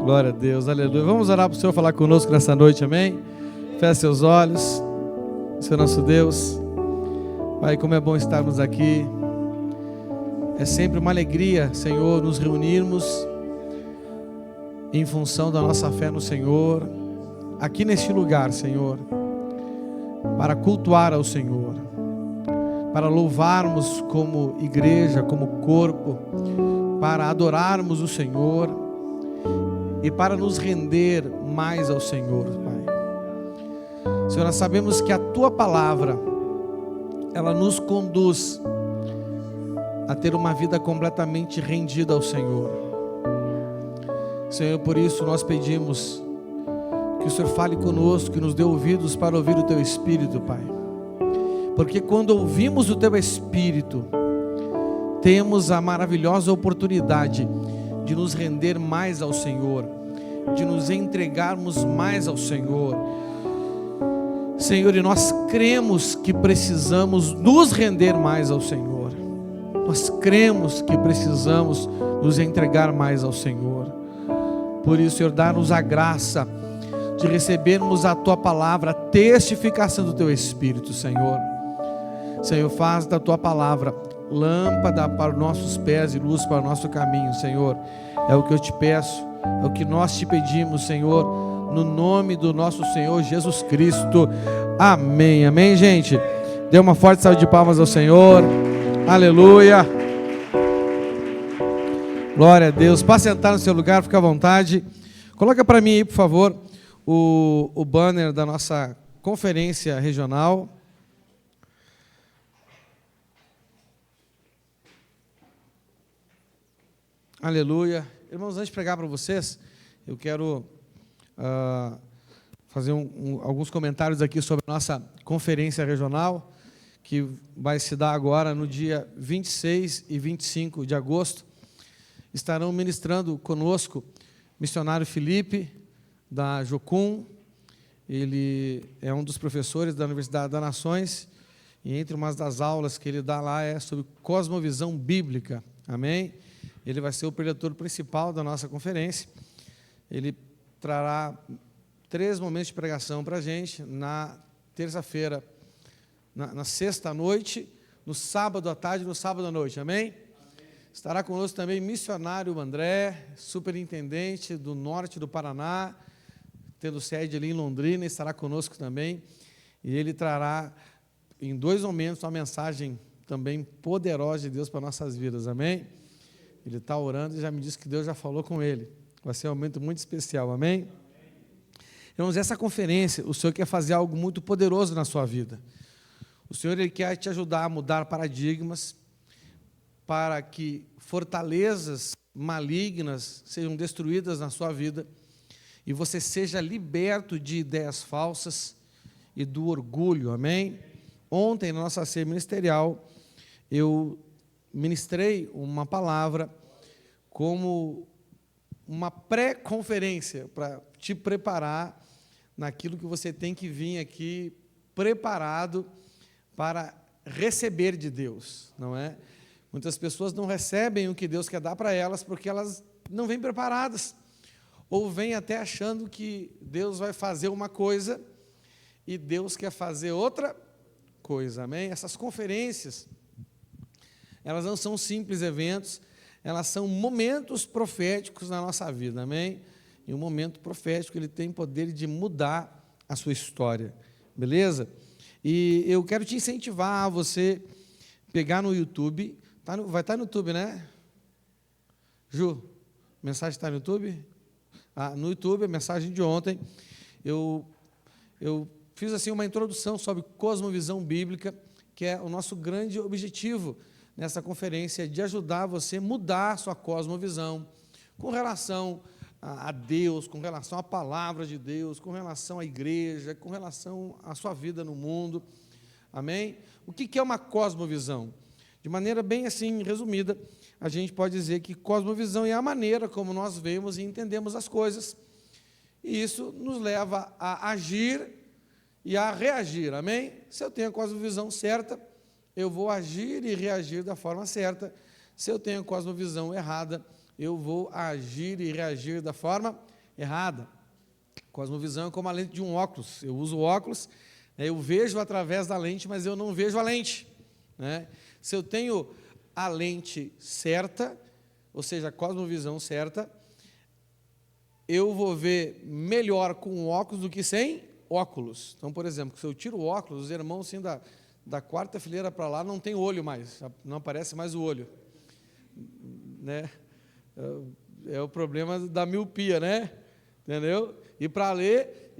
Glória a Deus, aleluia. Vamos orar para o Senhor falar conosco nessa noite, amém? Feche seus olhos, Senhor nosso Deus. Pai, como é bom estarmos aqui. É sempre uma alegria, Senhor, nos reunirmos em função da nossa fé no Senhor, aqui neste lugar, Senhor, para cultuar ao Senhor, para louvarmos como igreja, como corpo, para adorarmos o Senhor e para nos render mais ao Senhor, Pai. Senhor, nós sabemos que a Tua palavra, ela nos conduz a ter uma vida completamente rendida ao Senhor. Senhor, por isso nós pedimos que o Senhor fale conosco, que nos dê ouvidos para ouvir o Teu Espírito, Pai. Porque quando ouvimos o Teu Espírito, temos a maravilhosa oportunidade de nos render mais ao Senhor, de nos entregarmos mais ao Senhor. Senhor, e nós cremos que precisamos nos render mais ao Senhor. Nós cremos que precisamos nos entregar mais ao Senhor. Por isso, Senhor, dá-nos a graça de recebermos a Tua palavra, a testificação do Teu Espírito, Senhor. Senhor, faz da Tua palavra lâmpada para os nossos pés e luz para o nosso caminho, Senhor. É o que eu te peço, é o que nós te pedimos, Senhor, no nome do nosso Senhor Jesus Cristo. Amém, amém, gente? Dê uma forte salva de palmas ao Senhor. Aleluia. Glória a Deus. Para sentar no seu lugar, fica à vontade. Coloca para mim aí, por favor, o banner da nossa conferência regional. Aleluia. Irmãos, antes de pregar para vocês, eu quero fazer alguns comentários aqui sobre a nossa conferência regional, que vai se dar agora no dia 26 e 25 de agosto. Estarão ministrando conosco missionário Felipe, da Jocum. Ele é um dos professores da Universidade das Nações, e entre umas das aulas que ele dá lá é sobre cosmovisão bíblica. Amém? Ele vai ser o preletor principal da nossa conferência. Ele trará 3 momentos de pregação para a gente, na terça-feira, na sexta à noite, no sábado à tarde e no sábado à noite. Amém? Estará conosco também missionário André, superintendente do norte do Paraná, tendo sede ali em Londrina, estará conosco também. E ele trará em 2 momentos uma mensagem também poderosa de Deus para nossas vidas. Amém? Ele está orando e já me disse que Deus já falou com ele. Vai ser um momento muito especial, amém? Irmãos, essa conferência, o Senhor quer fazer algo muito poderoso na sua vida. O Senhor, Ele quer te ajudar a mudar paradigmas, para que fortalezas malignas sejam destruídas na sua vida, e você seja liberto de ideias falsas e do orgulho, amém? Ontem, na nossa ceia ministerial, eu ministrei uma palavra como uma pré-conferência para te preparar naquilo que você tem que vir aqui preparado para receber de Deus, não é? Muitas pessoas não recebem o que Deus quer dar para elas porque elas não vêm preparadas, ou vêm até achando que Deus vai fazer uma coisa e Deus quer fazer outra coisa, amém? Essas conferências, elas não são simples eventos, elas são momentos proféticos na nossa vida, amém? E um momento profético, ele tem poder de mudar a sua história, beleza? E eu quero te incentivar a você pegar no YouTube, vai estar no YouTube, né? Ju, a mensagem está no YouTube? No YouTube, a mensagem de ontem, eu fiz assim uma introdução sobre cosmovisão bíblica, que é o nosso grande objetivo nessa conferência, de ajudar você a mudar a sua cosmovisão com relação a Deus, com relação à palavra de Deus, com relação à igreja, com relação à sua vida no mundo, amém? O que é uma cosmovisão? De maneira bem assim, resumida, a gente pode dizer que cosmovisão é a maneira como nós vemos e entendemos as coisas, e isso nos leva a agir e a reagir, amém? Se eu tenho a cosmovisão certa, eu vou agir e reagir da forma certa. Se eu tenho a cosmovisão errada, eu vou agir e reagir da forma errada. Cosmovisão é como a lente de um óculos. Eu uso óculos, eu vejo através da lente, mas eu não vejo a lente, né? Se eu tenho a lente certa, ou seja, a cosmovisão certa, eu vou ver melhor com óculos do que sem óculos. Então, por exemplo, se eu tiro o óculos, os irmãos assim, da quarta fileira para lá não tem olho mais, não aparece mais o olho, né? É o problema da miopia, né? Entendeu? E para ler,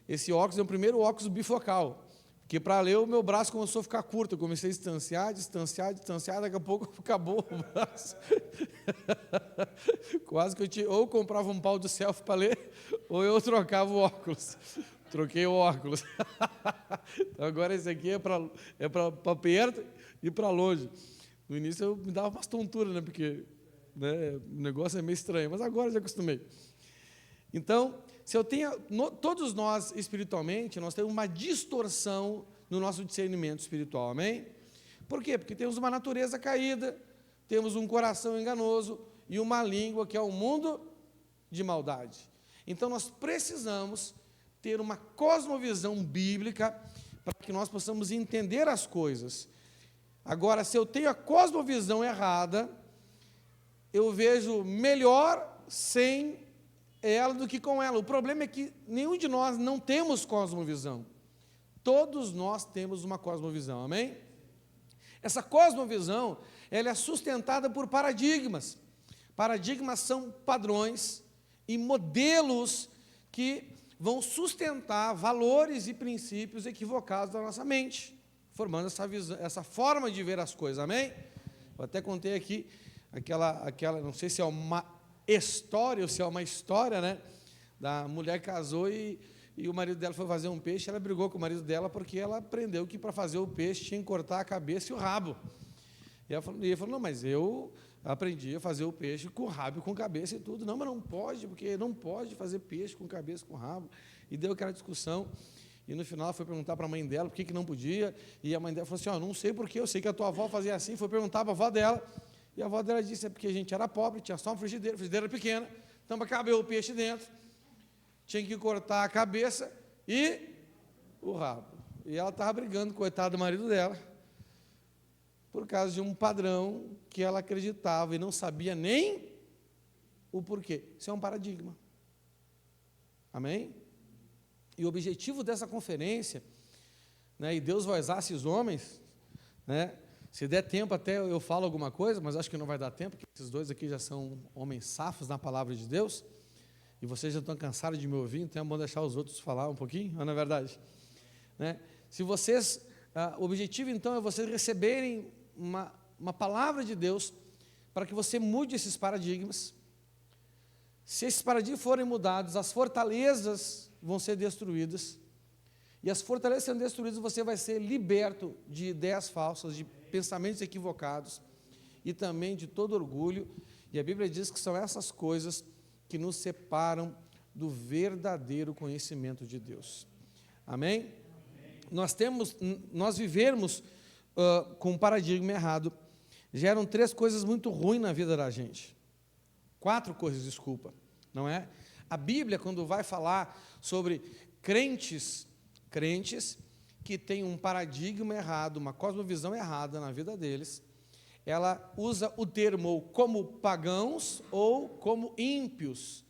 esse óculos é o primeiro óculos bifocal, porque para ler o meu braço começou a ficar curto, eu comecei a distanciar, daqui a pouco acabou o braço. Quase que eu comprava um pau de selfie para ler, ou eu trocava o óculos. Troquei o óculos. Então agora esse aqui é para perto e para longe. No início eu me dava umas tonturas, né? Porque, né, o negócio é meio estranho, mas agora já acostumei. Então, se eu tenho, todos nós espiritualmente, nós temos uma distorção no nosso discernimento espiritual, amém? Por quê? Porque temos uma natureza caída, temos um coração enganoso e uma língua que é um mundo de maldade. Então, nós precisamos ter uma cosmovisão bíblica para que nós possamos entender as coisas. Agora, se eu tenho a cosmovisão errada, eu vejo melhor sem ela do que com ela. O problema é que nenhum de nós não temos cosmovisão. Todos nós temos uma cosmovisão, amém? Essa cosmovisão, ela é sustentada por paradigmas. Paradigmas são padrões e modelos que vão sustentar valores e princípios equivocados da nossa mente, formando essa forma de ver as coisas, amém? Eu até contei aqui aquela, não sei se é uma história ou se é uma história, né? Da mulher que casou e o marido dela foi fazer um peixe, ela brigou com o marido dela porque ela aprendeu que para fazer o peixe tinha que cortar a cabeça e o rabo. E ele falou, não, mas eu aprendi a fazer o peixe com rabo e com cabeça e tudo. Não, mas não pode, porque não pode fazer peixe com cabeça e com rabo. E deu aquela discussão. E no final ela foi perguntar para a mãe dela por que não podia. E a mãe dela falou assim, não sei porquê, eu sei que a tua avó fazia assim. Foi perguntar para a avó dela. E a avó dela disse, é porque a gente era pobre, tinha só uma frigideira, a frigideira era pequena. Então, para caber o peixe dentro, tinha que cortar a cabeça e o rabo. E ela estava brigando, coitado do marido dela, por causa de um padrão que ela acreditava e não sabia nem o porquê. Isso é um paradigma. Amém? E o objetivo dessa conferência, né, e Deus vai usar esses homens, né, se der tempo até eu falo alguma coisa, mas acho que não vai dar tempo, porque esses dois aqui já são homens safos na palavra de Deus, e vocês já estão cansados de me ouvir, então é bom deixar os outros falar um pouquinho, não é verdade? Né? Se vocês, o objetivo então é vocês receberem uma palavra de Deus, para que você mude esses paradigmas. Se esses paradigmas forem mudados, as fortalezas vão ser destruídas, e as fortalezas sendo destruídas, você vai ser liberto de ideias falsas, de pensamentos equivocados, e também de todo orgulho, e a Bíblia diz que são essas coisas que nos separam do verdadeiro conhecimento de Deus. Amém? Nós vivermos com um paradigma errado, geram 3 coisas muito ruins na vida da gente. 4 coisas, desculpa, não é? A Bíblia, quando vai falar sobre crentes que têm um paradigma errado, uma cosmovisão errada na vida deles, ela usa o termo como pagãos ou como ímpios.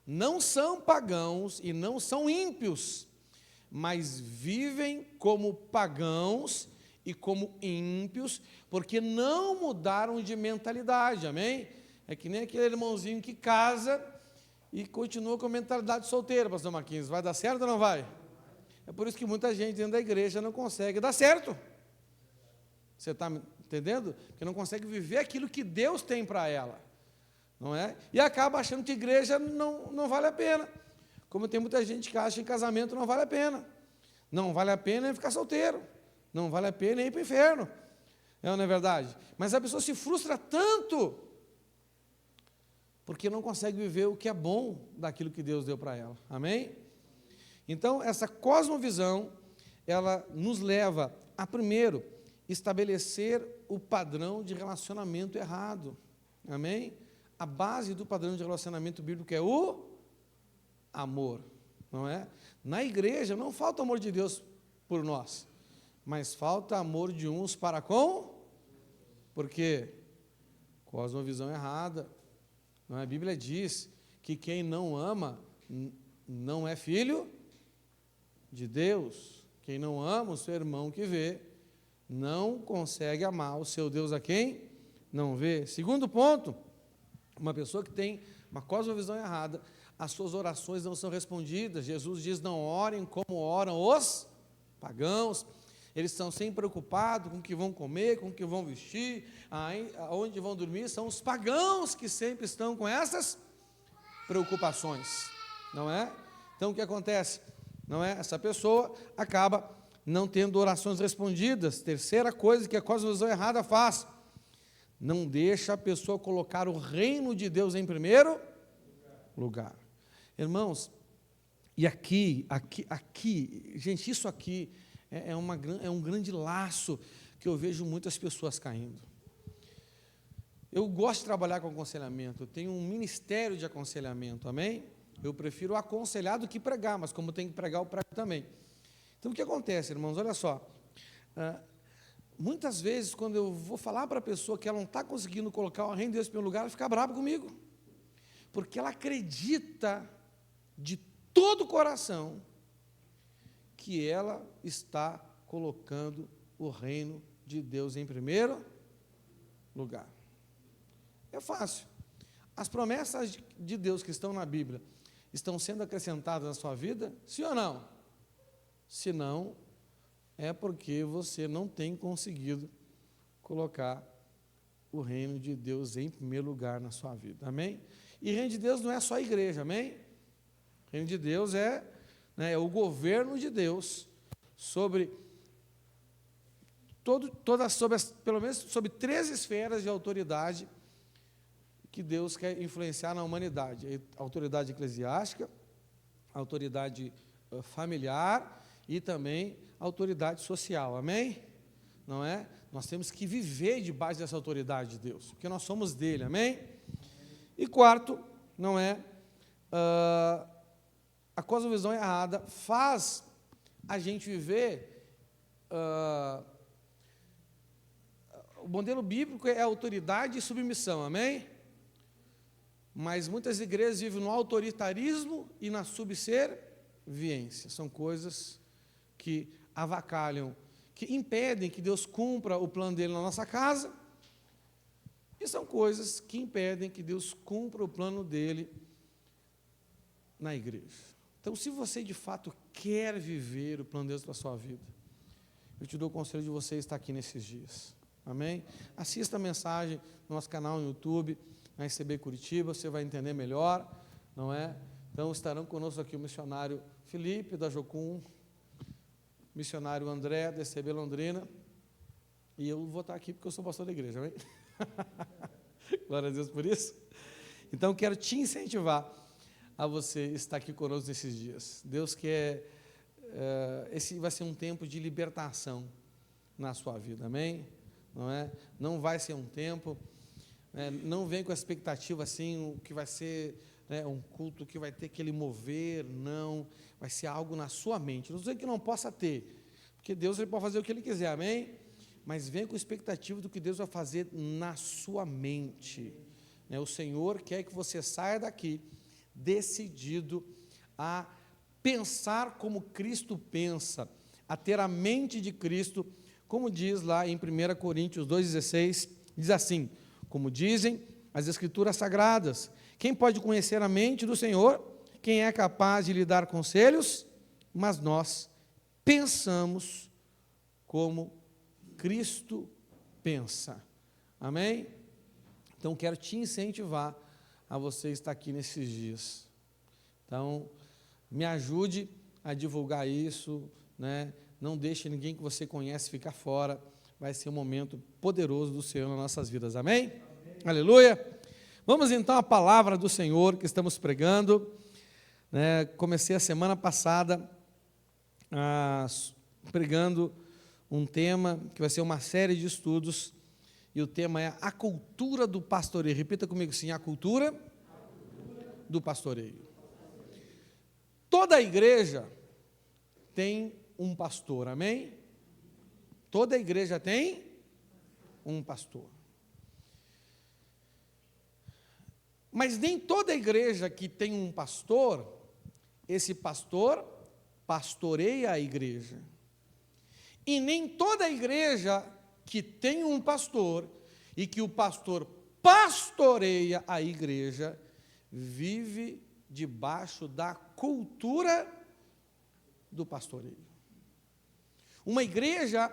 Não são pagãos e não são ímpios, mas vivem como pagãos e como ímpios, porque não mudaram de mentalidade, amém? É que nem aquele irmãozinho que casa e continua com a mentalidade solteira, pastor Marquinhos, vai dar certo ou não vai? É por isso que muita gente dentro da igreja não consegue dar certo. Você está entendendo? Porque não consegue viver aquilo que Deus tem para ela, não é? E acaba achando que igreja não vale a pena. Como tem muita gente que acha que casamento não vale a pena. Não vale a pena ficar solteiro. Não vale a pena ir para o inferno. Não é verdade? Mas a pessoa se frustra tanto porque não consegue viver o que é bom daquilo que Deus deu para ela. Amém? Então, essa cosmovisão, ela nos leva a, primeiro, estabelecer o padrão de relacionamento errado. Amém? a base do padrão de relacionamento bíblico é o amor, não é? Na igreja não falta amor de Deus por nós, mas falta amor de uns para com, porque cosmovisão errada, não é? A Bíblia diz que quem não ama não é filho de Deus. Quem não ama o seu irmão que vê, não consegue amar o seu Deus a quem não vê. Segundo ponto, uma pessoa que tem uma cosmovisão errada, as suas orações não são respondidas. Jesus diz: não orem como oram os pagãos. Eles estão sempre preocupados com o que vão comer, com o que vão vestir, aonde vão dormir. São os pagãos que sempre estão com essas preocupações, não é? Então o que acontece? Não é? Essa pessoa acaba não tendo orações respondidas. Terceira coisa que a cosmovisão errada faz: não deixa a pessoa colocar o reino de Deus em primeiro lugar. Irmãos, e aqui, gente, isso aqui é um grande laço que eu vejo muitas pessoas caindo. Eu gosto de trabalhar com aconselhamento, eu tenho um ministério de aconselhamento, amém? Eu prefiro aconselhar do que pregar, mas como tem que pregar, eu prego também. Então, o que acontece, irmãos? Olha só, muitas vezes, quando eu vou falar para a pessoa que ela não está conseguindo colocar o reino de Deus em primeiro lugar, ela fica brava comigo, porque ela acredita de todo o coração que ela está colocando o reino de Deus em primeiro lugar. É fácil. As promessas de Deus que estão na Bíblia estão sendo acrescentadas na sua vida? Sim ou não? Se não, é porque você não tem conseguido colocar o reino de Deus em primeiro lugar na sua vida. Amém? E o reino de Deus não é só a igreja, amém? O reino de Deus é o governo de Deus sobre pelo menos sobre 3 esferas de autoridade que Deus quer influenciar na humanidade: a autoridade eclesiástica, a autoridade familiar e também a autoridade social, amém? Não é? Nós temos que viver debaixo dessa autoridade de Deus, porque nós somos dele, amém? E quarto, não é? A cosmovisão errada faz a gente viver. O modelo bíblico é autoridade e submissão, amém? Mas muitas igrejas vivem no autoritarismo e na subserviência. São coisas que avacalham, que impedem que Deus cumpra o plano dele na nossa casa, e são coisas que impedem que Deus cumpra o plano dele na igreja. Então, se você de fato quer viver o plano de Deus para a sua vida, eu te dou o conselho de você estar aqui nesses dias, amém? Assista a mensagem no nosso canal no YouTube, na ICB Curitiba, você vai entender melhor, não é? Então, estarão conosco aqui o missionário Felipe, da Jocum, missionário André, da ICB Londrina, e eu vou estar aqui porque eu sou pastor da igreja, amém? Glória a Deus por isso. Então, quero te incentivar a você estar aqui conosco nesses dias. Deus quer, esse vai ser um tempo de libertação na sua vida, amém? Não é? Não vai ser um tempo... não vem com a expectativa assim, que vai ser um culto que vai ter aquele mover, não, vai ser algo na sua mente. Não estou dizendo que não possa ter, porque Deus ele pode fazer o que Ele quiser, amém? Mas vem com a expectativa do que Deus vai fazer na sua mente. O Senhor quer que você saia daqui decidido a pensar como Cristo pensa, a ter a mente de Cristo, como diz lá em 1 Coríntios 2,16, diz assim: como dizem as Escrituras Sagradas, quem pode conhecer a mente do Senhor? Quem é capaz de lhe dar conselhos? Mas nós pensamos como Cristo pensa. Amém? Então, quero te incentivar a você estar aqui nesses dias. Então, me ajude a divulgar isso, Não deixe ninguém que você conhece ficar fora. Vai ser um momento poderoso do Senhor nas nossas vidas, amém? Aleluia! Vamos então à palavra do Senhor que estamos pregando. Comecei a semana passada pregando um tema que vai ser uma série de estudos, E o tema é a cultura do pastoreio. Repita comigo assim, a cultura do pastoreio. Toda igreja tem um pastor, amém? Toda igreja tem um pastor. Mas nem toda igreja que tem um pastor, esse pastor pastoreia a igreja. E nem toda igreja que tem um pastor e que o pastor pastoreia a igreja vive debaixo da cultura do pastoreio. Uma igreja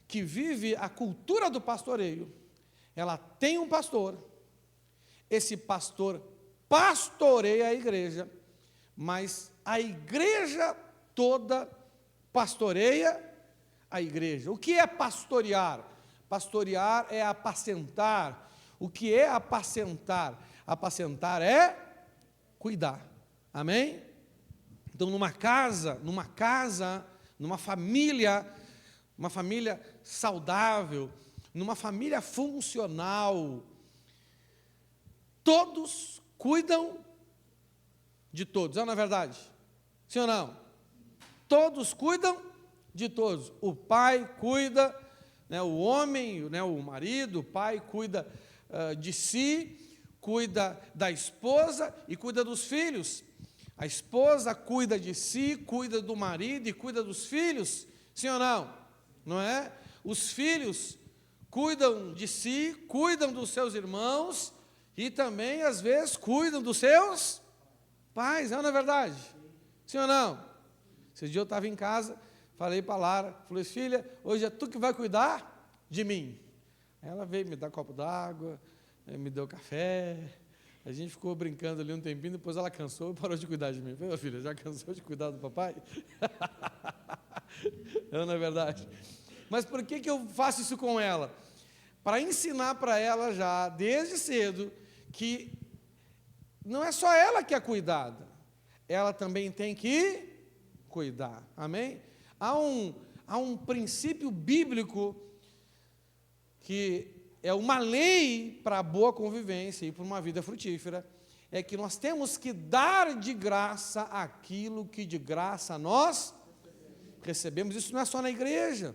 que vive a cultura do pastoreio, ela tem um pastor, esse pastor pastoreia a igreja, mas a igreja toda pastoreia a igreja. O que é pastorear? Pastorear é apacentar. O que é apacentar? Apacentar é cuidar. Amém? Então, numa família, uma família saudável, numa família funcional, todos cuidam de todos. Não é verdade? Sim ou não? Todos cuidam de todos. O pai cuida, o homem, o marido, o pai cuida de si, cuida da esposa e cuida dos filhos. A esposa cuida de si, cuida do marido e cuida dos filhos. Sim ou não? Não é? Os filhos cuidam de si, cuidam dos seus irmãos e também, às vezes, cuidam dos seus pais. Não é verdade? Sim ou não? Esse dia eu estava em casa, falei para a Lara, falei, filha, hoje é tu que vai cuidar de mim. Ela veio me dar um copo d'água, me deu café, a gente ficou brincando ali um tempinho, depois ela cansou e parou de cuidar de mim. Eu falei, filha, já cansou de cuidar do papai? Não é verdade? Mas por que eu faço isso com ela? Para ensinar para ela já, desde cedo, que não é só ela que é cuidada, ela também tem que cuidar, amém? Há um princípio bíblico que é uma lei para a boa convivência e para uma vida frutífera, é que nós temos que dar de graça aquilo que de graça nós recebemos. Isso não é só na igreja.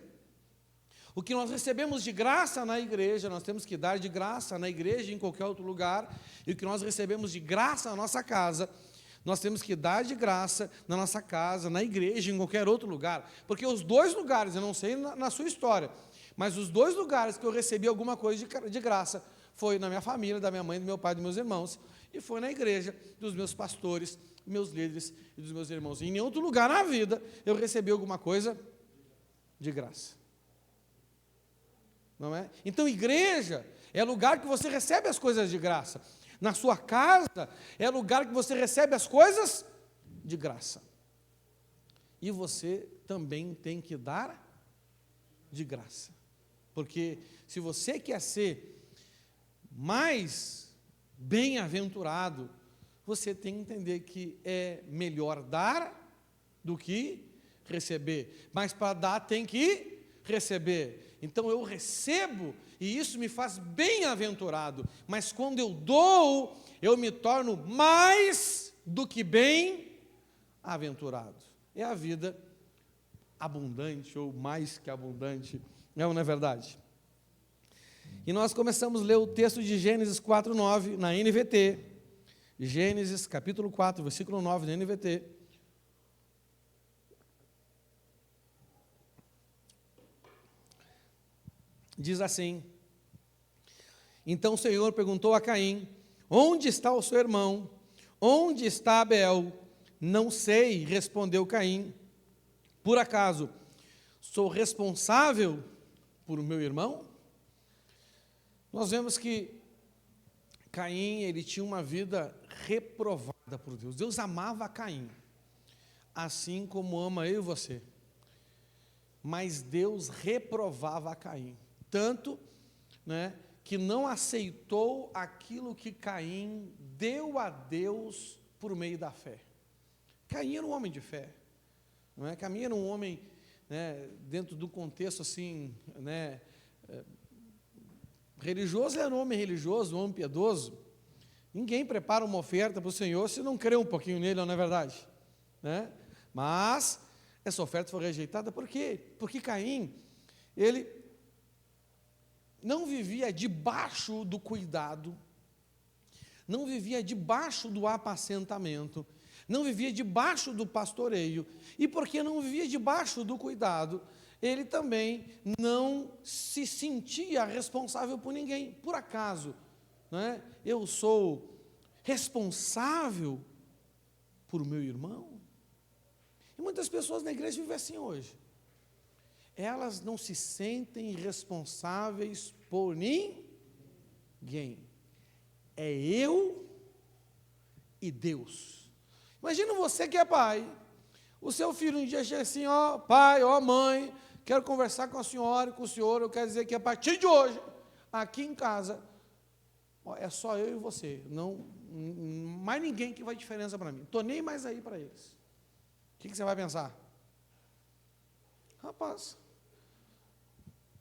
O que nós recebemos de graça na igreja, nós temos que dar de graça na igreja e em qualquer outro lugar, e o que nós recebemos de graça na nossa casa, nós temos que dar de graça na nossa casa, na igreja, em qualquer outro lugar, porque os dois lugares, eu não sei na sua história, mas os dois lugares que eu recebi alguma coisa de graça, foi na minha família, da minha mãe, do meu pai, dos meus irmãos, e foi na igreja, dos meus pastores, meus líderes e dos meus irmãos. E em nenhum outro lugar na vida, eu recebi alguma coisa de graça. Não é? Então, igreja é lugar que você recebe as coisas de graça. Na sua casa é lugar que você recebe as coisas de graça. E você também tem que dar de graça. Porque se você quer ser mais bem-aventurado, você tem que entender que é melhor dar do que receber. Mas para dar tem que receber. Então eu recebo e isso me faz bem-aventurado. Mas quando eu dou, eu me torno mais do que bem-aventurado. É a vida abundante ou mais que abundante. Não é verdade? E nós começamos a ler o texto de Gênesis 4:9 na NVT. Gênesis capítulo 4, versículo 9 na NVT. Diz assim: Então o Senhor perguntou a Caim: Onde está o seu irmão? Onde está Abel? Não sei, respondeu Caim. Por acaso sou responsável por meu irmão? Nós vemos que Caim, ele tinha uma vida reprovada por Deus. Deus amava Caim, assim como ama eu e você. Mas Deus reprovava Caim. Tanto, que não aceitou aquilo que Caim deu a Deus por meio da fé. Caim era um homem de fé. Caim era um homem, dentro do contexto assim, Religioso é homem religioso, homem piedoso. Ninguém prepara uma oferta para o Senhor se não crê um pouquinho nele, não é verdade? Né? Mas essa oferta foi rejeitada, por quê? Porque Caim, ele não vivia debaixo do cuidado, não vivia debaixo do apacentamento, não vivia debaixo do pastoreio, e porque não vivia debaixo do cuidado, ele também não se sentia responsável por ninguém. Por acaso, né, eu sou responsável por meu irmão? E muitas pessoas na igreja vivem assim hoje. Elas não se sentem responsáveis por ninguém. É eu e Deus. Imagina você que é pai. O seu filho um dia chega assim, ó pai, ó mãe, quero conversar com a senhora e com o senhor, eu quero dizer que a partir de hoje, aqui em casa, é só eu e você, não mais ninguém que vai diferença para mim. Estou nem mais aí para eles. O que você vai pensar? Rapaz,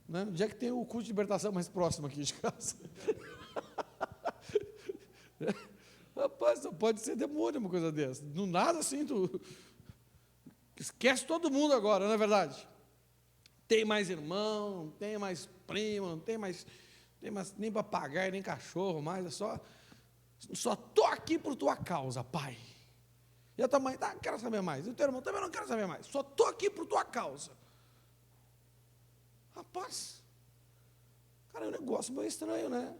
né? Onde é que tem o culto de libertação mais próximo aqui de casa? Rapaz, não pode ser demônio uma coisa dessa. Do nada assim, tu esquece todo mundo agora, não é verdade? Tem mais irmão, não tem mais primo, não tem mais nem papagaio, nem cachorro mais, só estou aqui por tua causa, pai. E a tua mãe, não quero saber mais. E o teu irmão também não quero saber mais. Só estou aqui por tua causa. Rapaz, cara, é um negócio meio estranho, né?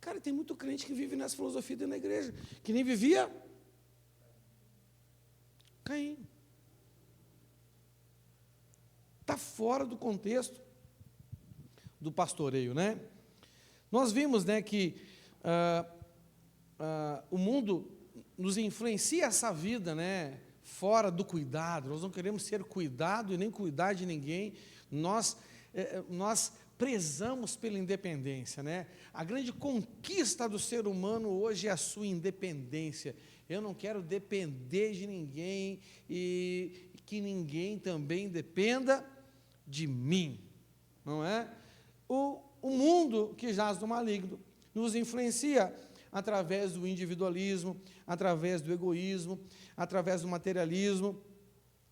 Cara, tem muito crente que vive nessa filosofia dentro da igreja, que nem vivia Caim. Está fora do contexto do pastoreio, né? Nós vimos, né, que o mundo nos influencia essa vida, né, fora do cuidado. Nós não queremos ser cuidado e nem cuidar de ninguém. Nós prezamos pela independência, né? A grande conquista do ser humano hoje é a sua independência. Eu não quero depender de ninguém e que ninguém também dependa de mim, não é? O mundo que jaz no maligno nos influencia através do individualismo, através do egoísmo, através do materialismo.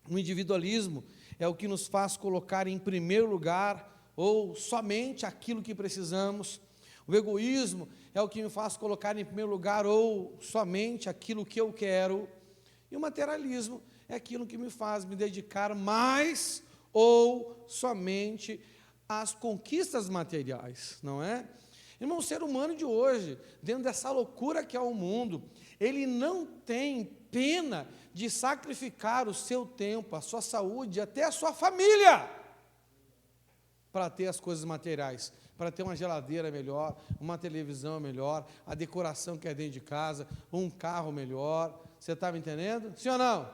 O individualismo é o que nos faz colocar em primeiro lugar ou somente aquilo que precisamos. O egoísmo é o que me faz colocar em primeiro lugar ou somente aquilo que eu quero. E o materialismo é aquilo que me faz me dedicar mais ou somente às conquistas materiais, não é? Irmão, o ser humano de hoje, dentro dessa loucura que é o mundo, ele não tem pena de sacrificar o seu tempo, a sua saúde, até a sua família, para ter as coisas materiais, para ter uma geladeira melhor, uma televisão melhor, a decoração que é dentro de casa, um carro melhor. Você está me entendendo? Sim ou não?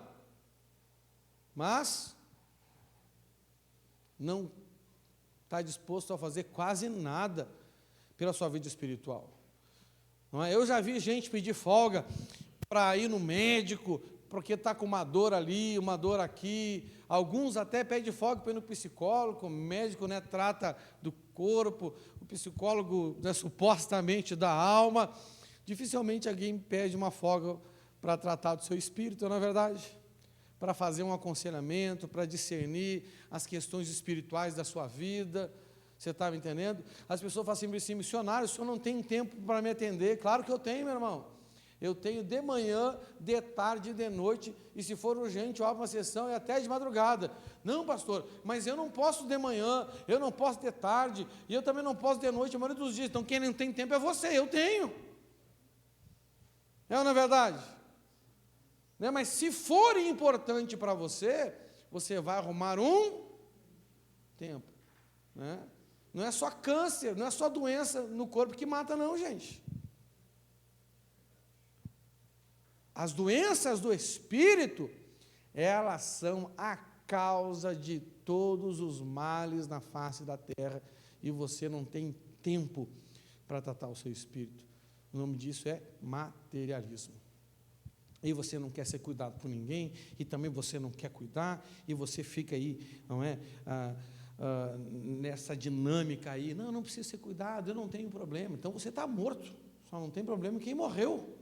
Mas não está disposto a fazer quase nada pela sua vida espiritual. Não é? Eu já vi gente pedir folga para ir no médico, porque está com uma dor ali, uma dor aqui. Alguns até pedem folga para ir no psicólogo, o médico, né, trata do corpo, o psicólogo, né, supostamente da alma. Dificilmente alguém pede uma folga para tratar do seu espírito, não é verdade? Para fazer um aconselhamento, para discernir as questões espirituais da sua vida. Você está me entendendo? As pessoas falam assim, missionário, o senhor não tem tempo para me atender. Claro que eu tenho, meu irmão. Eu tenho de manhã, de tarde e de noite, e se for urgente, eu abro uma sessão e até de madrugada. Não, pastor, mas eu não posso de manhã, eu não posso de tarde, e eu também não posso de noite, a maioria dos dias. Então quem não tem tempo é você, eu tenho. É ou não é verdade? Né? Mas se for importante para você, você vai arrumar um tempo. Né? Não é só câncer, não é só doença no corpo que mata não, gente. As doenças do espírito, elas são a causa de todos os males na face da terra, e você não tem tempo para tratar o seu espírito. O nome disso é materialismo. E você não quer ser cuidado por ninguém, e também você não quer cuidar, e você fica aí, não é, nessa dinâmica aí, não precisa ser cuidado, eu não tenho problema. Então você está morto, só não tem problema quem morreu.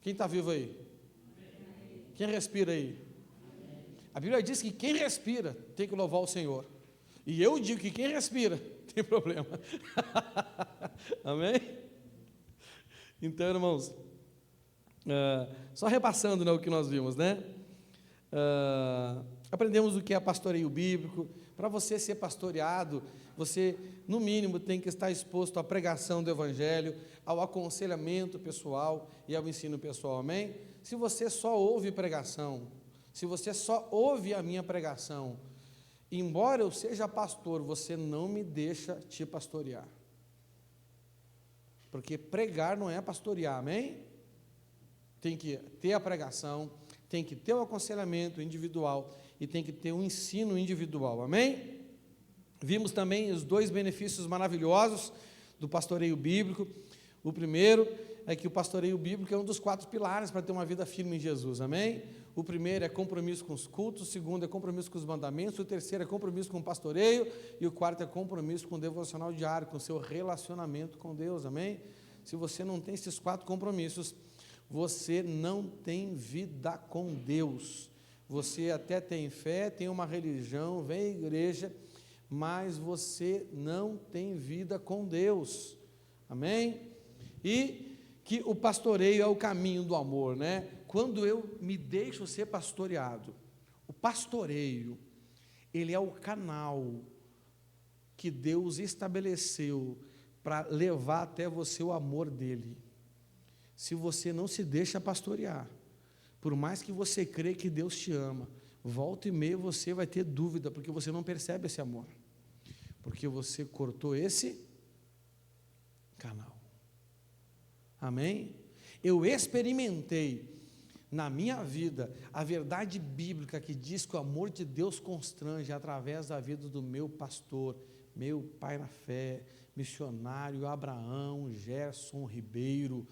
Quem está vivo aí? Quem respira aí? A Bíblia diz que quem respira tem que louvar o Senhor. E eu digo que quem respira tem problema. Amém? Então, irmãos, só repassando, né, o que nós vimos, né? Aprendemos o que é pastoreio bíblico. Para você ser pastoreado, você, no mínimo, tem que estar exposto à pregação do Evangelho, ao aconselhamento pessoal e ao ensino pessoal, amém? Se você só ouve pregação, se você só ouve a minha pregação, embora eu seja pastor, você não me deixa te pastorear. Porque pregar não é pastorear, amém? Tem que ter a pregação, tem que ter o aconselhamento individual e tem que ter um ensino individual, amém? Vimos também os 2 benefícios maravilhosos do pastoreio bíblico. O primeiro é que o pastoreio bíblico é um dos 4 pilares para ter uma vida firme em Jesus, amém? O primeiro é compromisso com os cultos, o segundo é compromisso com os mandamentos, o terceiro é compromisso com o pastoreio e o quarto é compromisso com o devocional diário, com o seu relacionamento com Deus, amém? Se você não tem esses 4 compromissos, você não tem vida com Deus. Você até tem fé, tem uma religião, vem à igreja, mas você não tem vida com Deus, amém? E que o pastoreio é o caminho do amor, né? Quando eu me deixo ser pastoreado, o pastoreio, ele é o canal que Deus estabeleceu para levar até você o amor dele. Se você não se deixa pastorear, por mais que você crê que Deus te ama, volta e meia você vai ter dúvida, porque você não percebe esse amor, porque você cortou esse canal, amém? Eu experimentei na minha vida a verdade bíblica que diz que o amor de Deus constrange através da vida do meu pastor, meu pai na fé, missionário Abraão Gerson Ribeiro.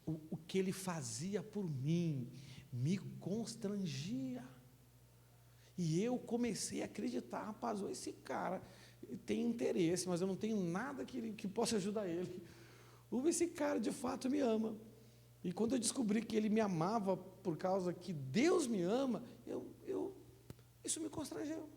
O que ele fazia por mim me constrangia, e eu comecei a acreditar, rapaz, esse cara tem interesse, mas eu não tenho nada que possa ajudar ele. Esse cara de fato me ama. E quando eu descobri que ele me amava por causa que Deus me ama, isso me constrangeu.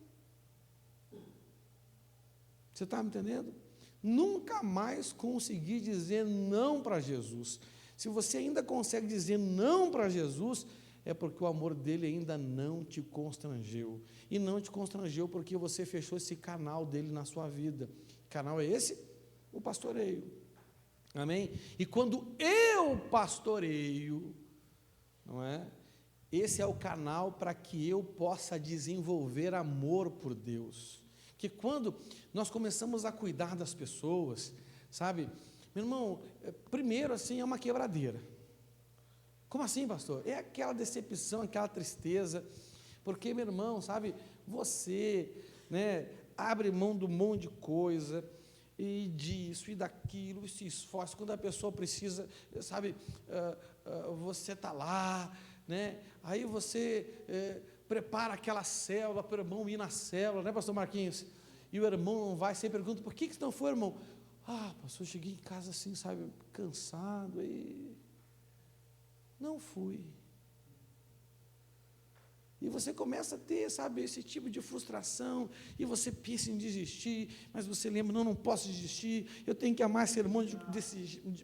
Você está me entendendo? Nunca mais consegui dizer não para Jesus. Se você ainda consegue dizer não para Jesus, é porque o amor dele ainda não te constrangeu. E não te constrangeu porque você fechou esse canal dele na sua vida. Que canal é esse? O pastoreio. Amém? E quando eu pastoreio, não é? Esse é o canal para que eu possa desenvolver amor por Deus. Que quando nós começamos a cuidar das pessoas, sabe, meu irmão, primeiro assim é uma quebradeira. Como assim, pastor? É aquela decepção, aquela tristeza, porque, meu irmão, sabe, você, né, abre mão de um monte de coisa, e disso e daquilo, e se esforça, quando a pessoa precisa, sabe, você está lá, né, aí você prepara aquela célula para o irmão ir na célula, né, pastor Marquinhos, e o irmão não vai, você pergunta, por que você não foi, irmão? Pastor, eu cheguei em casa assim, sabe, cansado, e não fui. E você começa a ter, sabe, esse tipo de frustração, e você pensa em desistir, mas você lembra, não posso desistir, eu tenho que amar esse irmão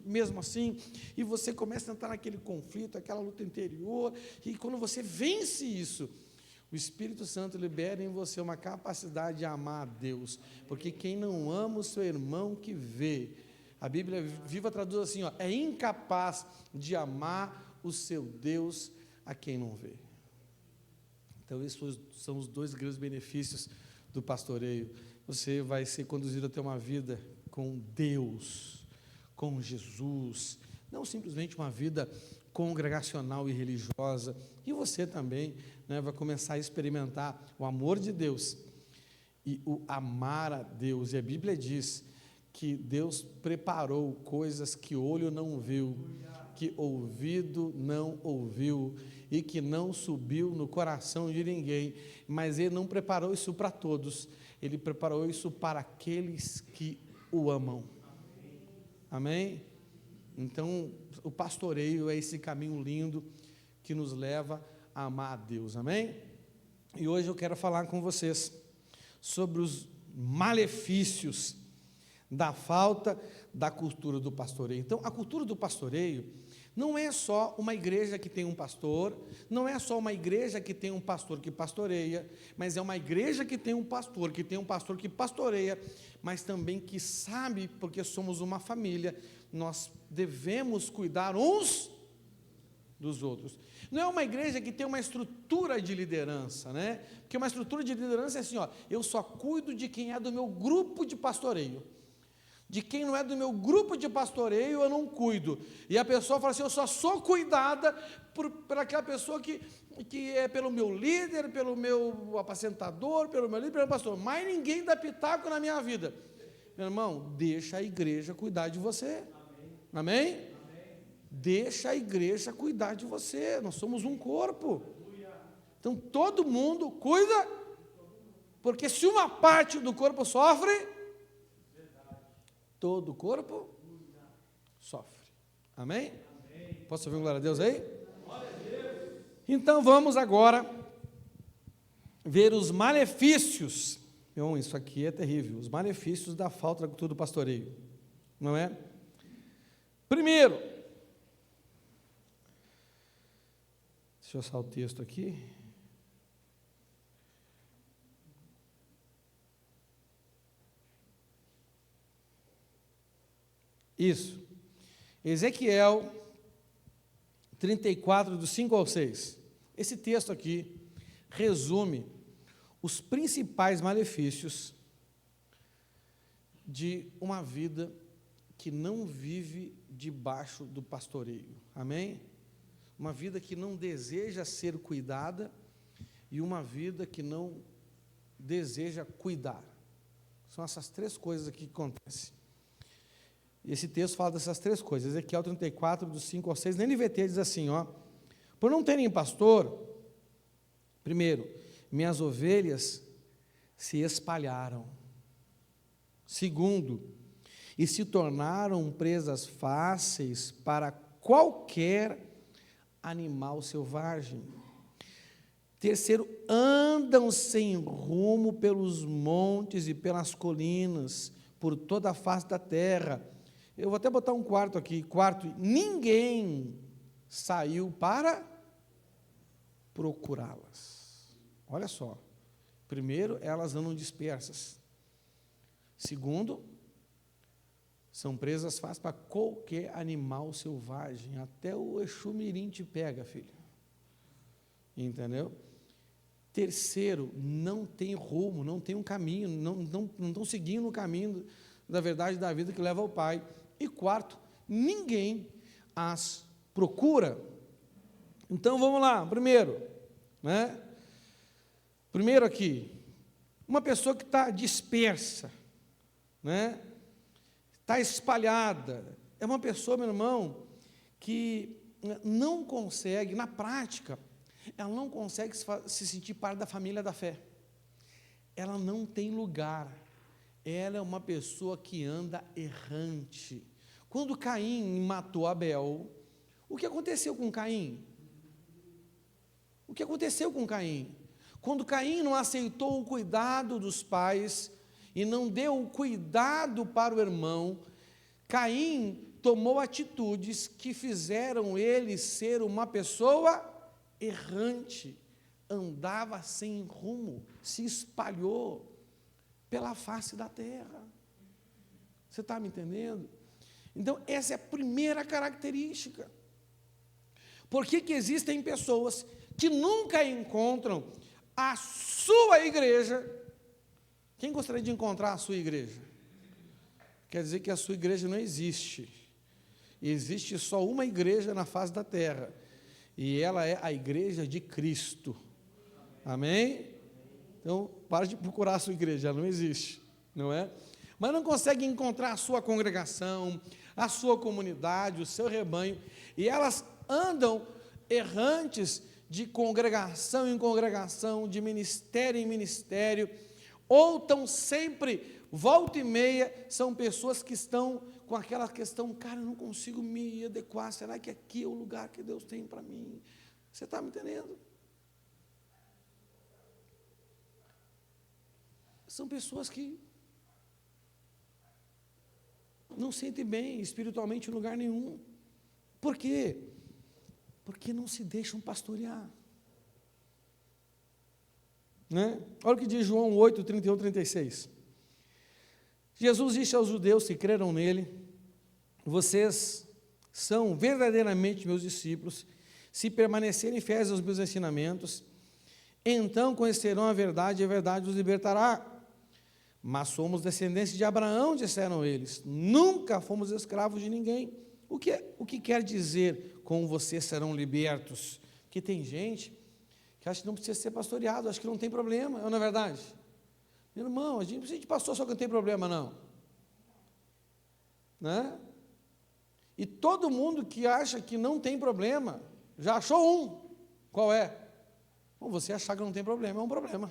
mesmo assim, e você começa a entrar naquele conflito, aquela luta interior, e quando você vence isso, o Espírito Santo libera em você uma capacidade de amar a Deus, porque quem não ama o seu irmão que vê, a Bíblia Viva traduz assim, é incapaz de amar o seu Deus a quem não vê. Então, esses são os 2 grandes benefícios do pastoreio. Você vai ser conduzido a ter uma vida com Deus, com Jesus, não simplesmente uma vida congregacional e religiosa. E você também, né, vai começar a experimentar o amor de Deus e o amar a Deus. E a Bíblia diz que Deus preparou coisas que olho não viu, que ouvido não ouviu e que não subiu no coração de ninguém, mas Ele não preparou isso para todos, Ele preparou isso para aqueles que o amam. Amém? Então, o pastoreio é esse caminho lindo que nos leva a amar a Deus. Amém? E hoje eu quero falar com vocês sobre os malefícios da falta da cultura do pastoreio. Então, a cultura do pastoreio não é só uma igreja que tem um pastor, não é só uma igreja que tem um pastor que pastoreia, mas é uma igreja que tem um pastor que pastoreia, mas também que sabe, porque somos uma família, nós devemos cuidar uns dos outros. Não é uma igreja que tem uma estrutura de liderança, né? Porque uma estrutura de liderança é assim, ó, eu só cuido de quem é do meu grupo de pastoreio. De quem não é do meu grupo de pastoreio, eu não cuido. E a pessoa fala assim, eu só sou cuidada por aquela pessoa que é pelo meu líder, pelo meu apacentador, pelo meu líder, pelo pastor. Mas ninguém dá pitaco na minha vida. Meu irmão, deixa a igreja cuidar de você. Amém? Amém? Deixa a igreja cuidar de você. Nós somos um corpo. Então, todo mundo cuida, porque se uma parte do corpo sofre, todo o corpo sofre. Amém? Posso ouvir um glória a Deus aí? Então vamos agora ver os malefícios. Então, isso aqui é terrível. Os malefícios da falta da cultura do pastoreio. Não é? Primeiro, deixa eu achar o texto aqui. Isso. Ezequiel 34, do 5 ao 6. Esse texto aqui resume os principais malefícios de uma vida que não vive debaixo do pastoreio. Amém? Uma vida que não deseja ser cuidada e uma vida que não deseja cuidar. São essas três coisas aqui que acontecem. Esse texto fala dessas três coisas. Ezequiel 34, do 5 ao 6, na NVT diz assim, ó, por não terem pastor, primeiro, minhas ovelhas se espalharam. Segundo, e se tornaram presas fáceis para qualquer animal selvagem. Terceiro, andam sem rumo pelos montes e pelas colinas, por toda a face da terra. Eu vou até botar um quarto aqui. Quarto, ninguém saiu para procurá-las. Olha só. Primeiro, elas andam dispersas. Segundo, são presas fáceis para qualquer animal selvagem. Até o Exu Mirim te pega, filho. Entendeu? Terceiro, não tem rumo, não tem um caminho, não estão seguindo o caminho da verdade da vida que leva ao Pai. E quarto, ninguém as procura. Então, vamos lá, primeiro, né? Primeiro aqui, uma pessoa que está dispersa, né? Está espalhada, é uma pessoa, meu irmão, que não consegue, na prática, ela não consegue se sentir parte da família da fé. Ela não tem lugar. Ela é uma pessoa que anda errante. Quando Caim matou Abel, o que aconteceu com Caim? O que aconteceu com Caim? Quando Caim não aceitou o cuidado dos pais e não deu o cuidado para o irmão, Caim tomou atitudes que fizeram ele ser uma pessoa errante, andava sem rumo, se espalhou pela face da terra. Você está me entendendo? Então, essa é a primeira característica. Por que existem pessoas que nunca encontram a sua igreja? Quem gostaria de encontrar a sua igreja? Quer dizer que a sua igreja não existe. Existe só uma igreja na face da terra. E ela é a igreja de Cristo. Amém? Então, para de procurar a sua igreja, ela não existe, não é? Mas não consegue encontrar a sua congregação, a sua comunidade, o seu rebanho, e elas andam errantes de congregação em congregação, de ministério em ministério, ou estão sempre, volta e meia, são pessoas que estão com aquela questão, cara, eu não consigo me adequar, será que aqui é o lugar que Deus tem para mim? Você está me entendendo? São pessoas que não sentem bem espiritualmente em lugar nenhum. Por quê? Porque não se deixam pastorear. Né? Olha o que diz João 8, 31, 36. Jesus disse aos judeus que creram nele: vocês são verdadeiramente meus discípulos, se permanecerem fiéis aos meus ensinamentos, então conhecerão a verdade e a verdade os libertará. Mas somos descendentes de Abraão, disseram eles, nunca fomos escravos de ninguém. O que quer dizer com vocês serão libertos? Que tem gente que acha que não precisa ser pastoreado, acha que não tem problema, não é verdade? Meu irmão, a gente não precisa de pastor só que não tem problema, não. Né? E todo mundo que acha que não tem problema, já achou um. Qual é? Bom, você achar que não tem problema, é um problema.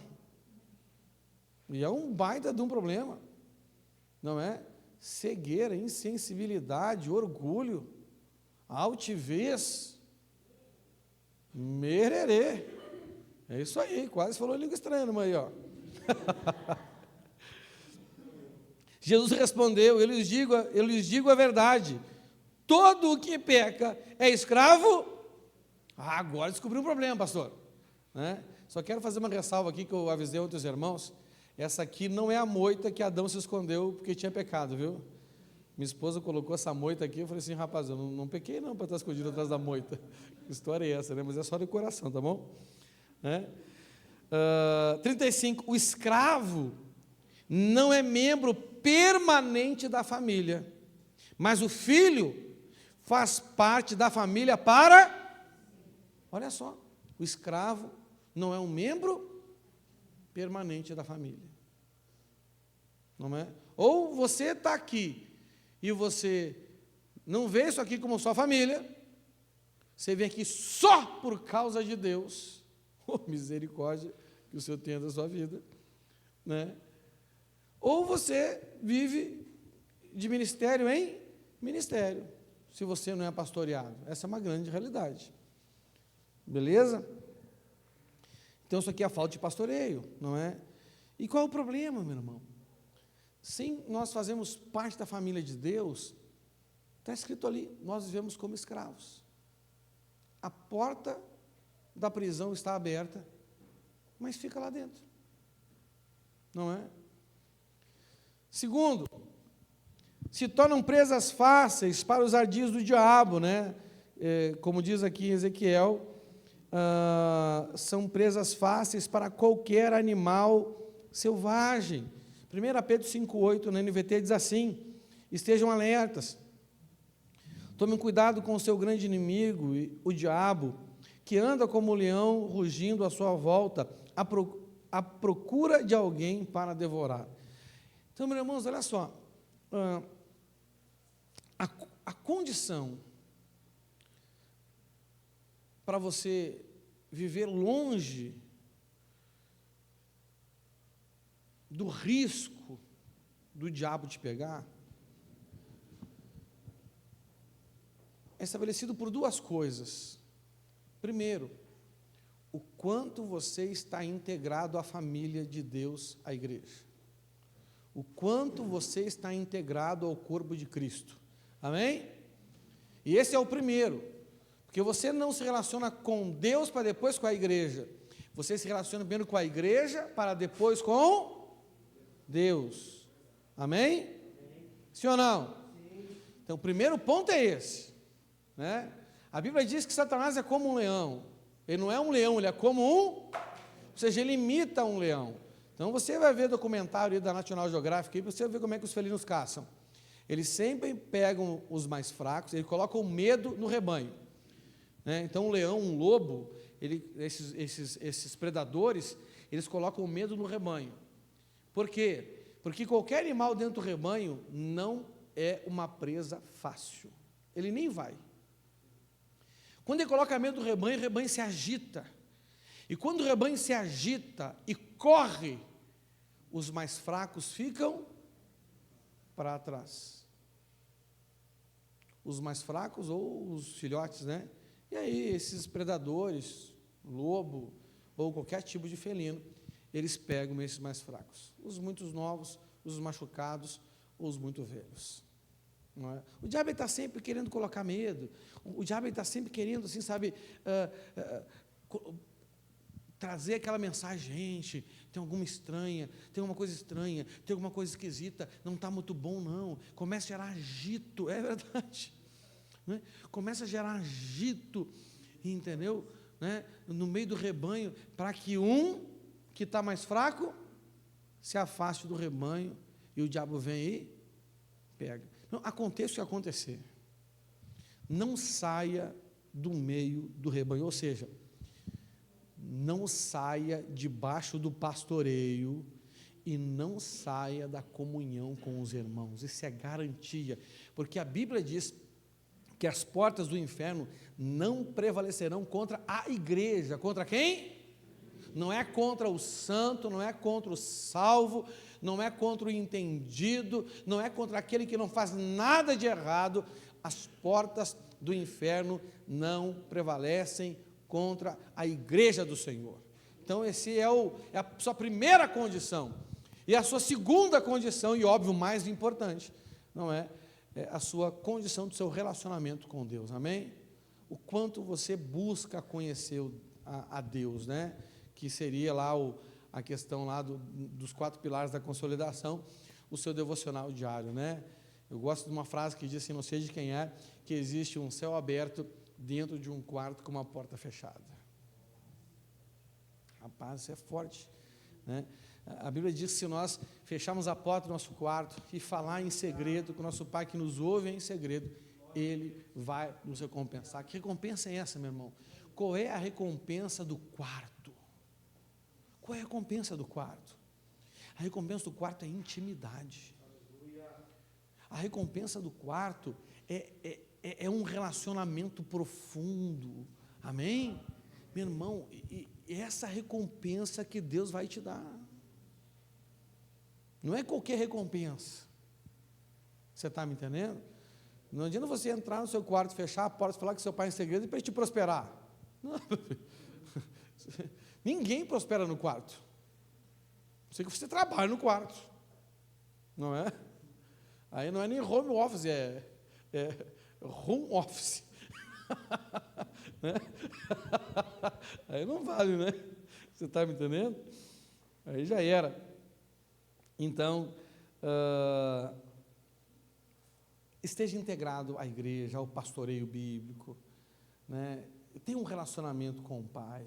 E é um baita de um problema. Não é? Cegueira, insensibilidade, orgulho, altivez, mererê. É isso aí, quase falou língua estranha, irmã aí, ó. Jesus respondeu: eu lhes digo a verdade, todo o que peca é escravo. Agora descobri um problema, pastor. Né? Só quero fazer uma ressalva aqui que eu avisei outros irmãos. Essa aqui não é a moita que Adão se escondeu porque tinha pecado, viu? Minha esposa colocou essa moita aqui, eu falei assim, rapaz, eu não pequei não para estar escondido atrás da moita. Que história é essa, né? Mas é só de coração, tá bom? 35, o escravo não é membro permanente da família, mas o filho faz parte da família para... Olha só, o escravo não é um membro permanente da família. Não é? Ou você está aqui e você não vê isso aqui como sua família, você vem aqui só por causa de Deus, oh, misericórdia que o Senhor tenha da sua vida, né? Ou você vive de ministério em ministério, se você não é pastoreado. Essa é uma grande realidade. Beleza? Então, isso aqui é a falta de pastoreio, não é? E qual é o problema, meu irmão? Sim, nós fazemos parte da família de Deus, está escrito ali, nós vivemos como escravos. A porta da prisão está aberta, mas fica lá dentro, não é? Segundo, se tornam presas fáceis para os ardis do diabo, né? Como diz aqui em Ezequiel, são presas fáceis para qualquer animal selvagem. 1 Pedro 5,8 na NVT diz assim: estejam alertas, tomem cuidado com o seu grande inimigo, o diabo, que anda como um leão rugindo à sua volta, à procura de alguém para devorar. Então, meus irmãos, olha só, a condição para você viver longe do risco do diabo te pegar, é estabelecido por duas coisas. Primeiro, o quanto você está integrado à família de Deus, à igreja. O quanto você está integrado ao corpo de Cristo. Amém? E esse é o primeiro. Porque você não se relaciona com Deus para depois com a igreja. Você se relaciona primeiro com a igreja para depois com Deus. Amém? Sim ou não? Sim. Então, o primeiro ponto é esse. Né? A Bíblia diz que Satanás é como um leão. Ele não é um leão, ele é como ou seja, ele imita um leão. Então, você vai ver documentário aí da National Geographic, para você ver como é que os felinos caçam. Eles sempre pegam os mais fracos, eles colocam medo no rebanho. Né? Então, um leão, um lobo, esses predadores, eles colocam medo no rebanho. Por quê? Porque qualquer animal dentro do rebanho não é uma presa fácil. Ele nem vai. Quando ele coloca medo do rebanho, o rebanho se agita. E quando o rebanho se agita e corre, os mais fracos ficam para trás. Os mais fracos ou os filhotes, né? E aí, esses predadores, lobo ou qualquer tipo de felino, eles pegam esses mais fracos. Os muito novos, os machucados, ou os muito velhos. Não é? O diabo está sempre querendo colocar medo. O diabo está sempre querendo, assim, sabe, trazer aquela mensagem, gente, tem alguma estranha, tem alguma coisa estranha, tem alguma coisa esquisita, não está muito bom, não. Começa a gerar agito, é verdade. Né? Começa a gerar agito, entendeu? Né? No meio do rebanho, para que um que está mais fraco se afaste do rebanho e o diabo vem e pega. Não, aconteça o que acontecer, não saia do meio do rebanho, ou seja, não saia debaixo do pastoreio e não saia da comunhão com os irmãos. Isso é garantia, porque a Bíblia diz que as portas do inferno não prevalecerão contra a igreja. Contra quem? Não é contra o santo, não é contra o salvo, não é contra o entendido, não é contra aquele que não faz nada de errado. As portas do inferno não prevalecem contra a igreja do Senhor. Então, esse é a sua primeira condição. E a sua segunda condição, e óbvio, mais importante, não é? É a sua condição do seu relacionamento com Deus, amém? O quanto você busca conhecer a Deus, né? Que seria lá a questão lá dos 4 pilares da consolidação, o seu devocional diário, né? Eu gosto de uma frase que diz assim, não sei de quem é, que existe um céu aberto dentro de um quarto com uma porta fechada. Rapaz, isso é forte, né? A Bíblia diz que se nós fecharmos a porta do nosso quarto e falar em segredo com o nosso Pai que nos ouve em segredo, Ele vai nos recompensar. Que recompensa é essa, meu irmão? Qual é a recompensa do quarto? Qual é a recompensa do quarto? A recompensa do quarto é intimidade. A recompensa do quarto é um relacionamento profundo. Amém? Meu irmão, e essa recompensa que Deus vai te dar. Não é qualquer recompensa. Você está me entendendo? Não adianta você entrar no seu quarto, fechar a porta, falar com seu pai em segredo e para ele te prosperar. Não. Ninguém prospera no quarto. Sei que você trabalha no quarto. Não é? Aí não é nem home office, é home office. Né? Aí não vale, né? Você está me entendendo? Aí já era. Então, esteja integrado à igreja, ao pastoreio bíblico, né? Tenha um relacionamento com o Pai.